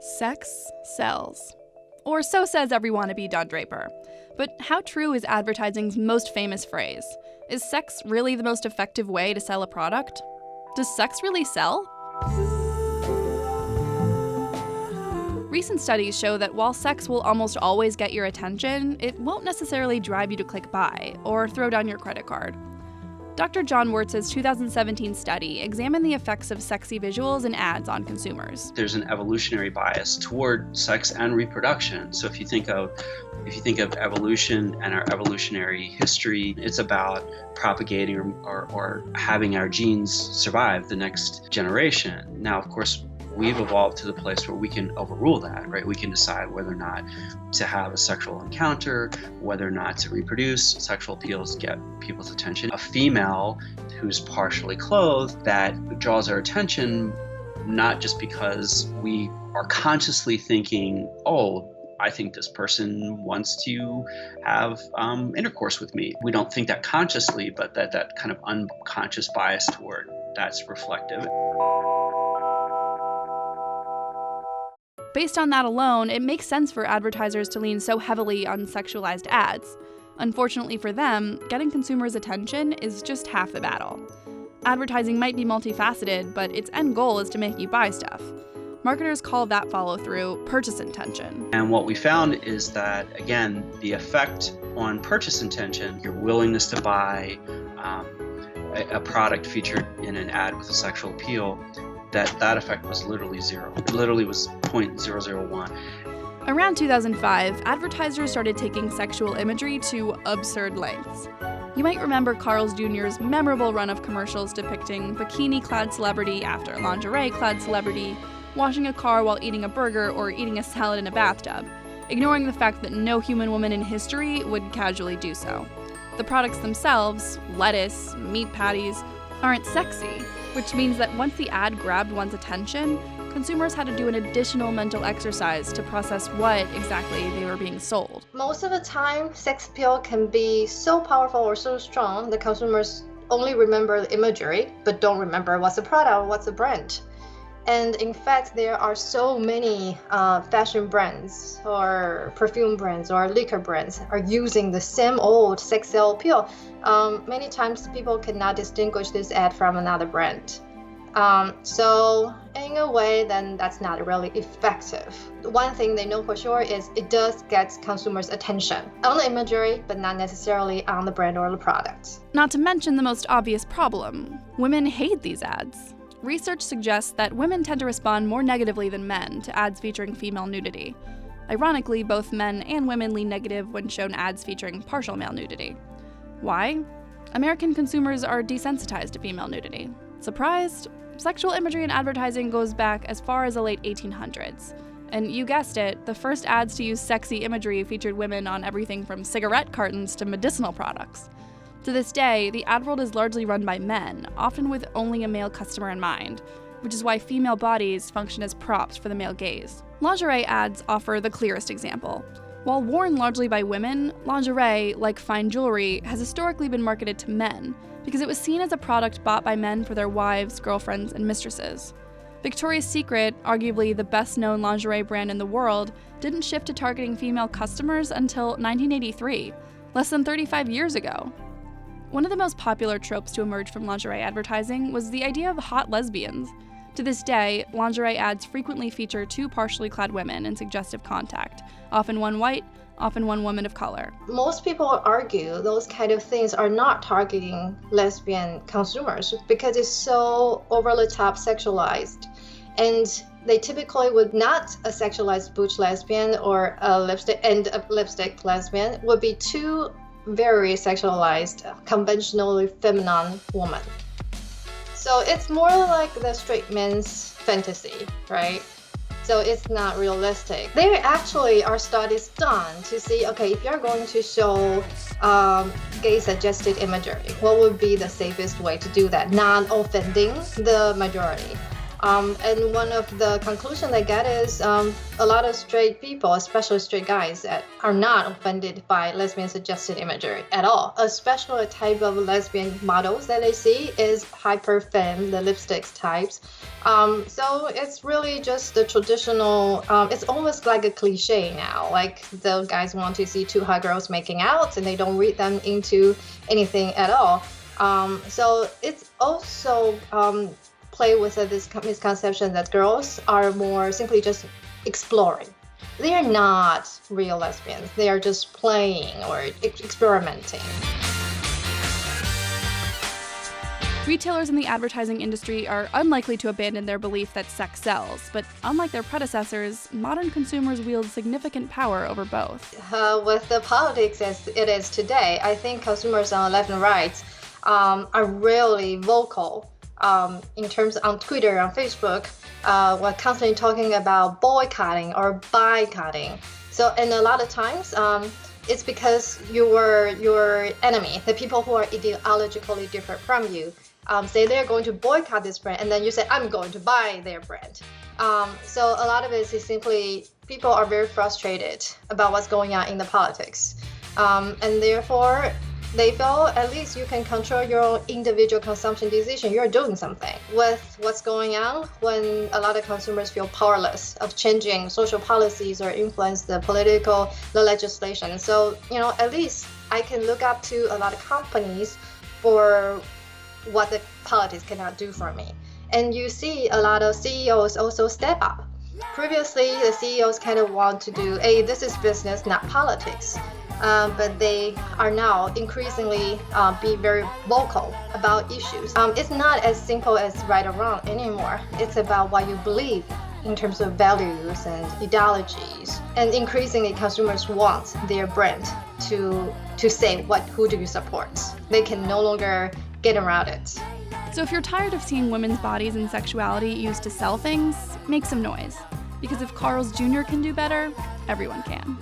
Sex sells. Or so says every wannabe Don Draper. But how true is advertising's most famous phrase? Is sex really the most effective way to sell a product? Does sex really sell? Recent studies show that while sex will almost always get your attention, it won't necessarily drive you to click buy or throw down your credit card. Dr. John Wertz's 2017 study examined the effects of sexy visuals and ads on consumers. There's an evolutionary bias toward sex and reproduction. So if you think of evolution and our evolutionary history, it's about propagating or having our genes survive the next generation. Now, of course, we've evolved to the place where we can overrule that, right? We can decide whether or not to have a sexual encounter, whether or not to reproduce. Sexual appeals get people's attention. A female who's partially clothed, that draws our attention, not just because we are consciously thinking, oh, I think this person wants to have intercourse with me. We don't think that consciously, but that kind of unconscious bias toward that's reflective. Based on that alone, it makes sense for advertisers to lean so heavily on sexualized ads. Unfortunately for them, getting consumers' attention is just half the battle. Advertising might be multifaceted, but its end goal is to make you buy stuff. Marketers call that follow-through purchase intention. And what we found is that, again, the effect on purchase intention, your willingness to buy a product featured in an ad with a sexual appeal, that effect was literally zero. It literally was 0.001. Around 2005, advertisers started taking sexual imagery to absurd lengths. You might remember Carl's Jr.'s memorable run of commercials depicting bikini-clad celebrity after lingerie-clad celebrity, washing a car while eating a burger or eating a salad in a bathtub, ignoring the fact that no human woman in history would casually do so. The products themselves, lettuce, meat patties, aren't sexy, which means that once the ad grabbed one's attention, consumers had to do an additional mental exercise to process what exactly they were being sold. Most of the time, sex appeal can be so powerful or so strong that consumers only remember the imagery, but don't remember what's the product or what's the brand. And in fact, there are so many fashion brands or perfume brands or liquor brands are using the same old sex sale appeal. Many times people cannot distinguish this ad from another brand. So in a way, then that's not really effective. One thing they know for sure is it does get consumers' attention on the imagery, but not necessarily on the brand or the product. Not to mention the most obvious problem. Women hate these ads. Research suggests that women tend to respond more negatively than men to ads featuring female nudity. Ironically, both men and women lean negative when shown ads featuring partial male nudity. Why? American consumers are desensitized to female nudity. Surprised? Sexual imagery in advertising goes back as far as the late 1800s. And you guessed it, the first ads to use sexy imagery featured women on everything from cigarette cartons to medicinal products. To this day, the ad world is largely run by men, often with only a male customer in mind, which is why female bodies function as props for the male gaze. Lingerie ads offer the clearest example. While worn largely by women, lingerie, like fine jewelry, has historically been marketed to men because it was seen as a product bought by men for their wives, girlfriends, and mistresses. Victoria's Secret, arguably the best-known lingerie brand in the world, didn't shift to targeting female customers until 1983, less than 35 years ago. One of the most popular tropes to emerge from lingerie advertising was the idea of hot lesbians. To this day, lingerie ads frequently feature two partially clad women in suggestive contact, often one white, often one woman of color. Most people argue those kind of things are not targeting lesbian consumers because it's so over-the-top sexualized. And they typically would not a sexualized butch lesbian or a lipstick lesbian would be two very sexualized, conventionally feminine woman. So it's more like the straight man's fantasy, right? So it's not realistic. There actually are studies done to see, okay, if you're going to show gay-suggested imagery, what would be the safest way to do that, not offending the majority? And one of the conclusions I get is a lot of straight people, especially straight guys, that are not offended by lesbian suggested imagery at all. Especially a type of lesbian models that they see is hyper femme, the lipsticks types. So it's really just the traditional, it's almost like a cliche now. Like the guys want to see two hot girls making out and they don't read them into anything at all. So it's also play with this misconception that girls are more simply just exploring. They are not real lesbians. They are just playing or experimenting. Retailers in the advertising industry are unlikely to abandon their belief that sex sells, but unlike their predecessors, modern consumers wield significant power over both. With the politics as it is today, I think consumers on the left and right are really vocal. In terms on Twitter, on Facebook, we're constantly talking about boycotting or boycotting. So, and a lot of times, it's because your enemy, the people who are ideologically different from you, say they're going to boycott this brand, and then you say, I'm going to buy their brand. So a lot of it is simply people are very frustrated about what's going on in the politics. And therefore, they feel at least you can control your own individual consumption decision. You're doing something with what's going on when a lot of consumers feel powerless of changing social policies or influence the legislation. So, at least I can look up to a lot of companies for what the politics cannot do for me. And you see a lot of CEOs also step up. Previously, the CEOs kind of want to do, hey, this is business, not politics. But they are now increasingly be very vocal about issues. It's not as simple as right or wrong anymore. It's about what you believe in terms of values and ideologies. And increasingly, consumers want their brand to say who do you support. They can no longer get around it. So if you're tired of seeing women's bodies and sexuality used to sell things, make some noise. Because if Carl's Jr. can do better, everyone can.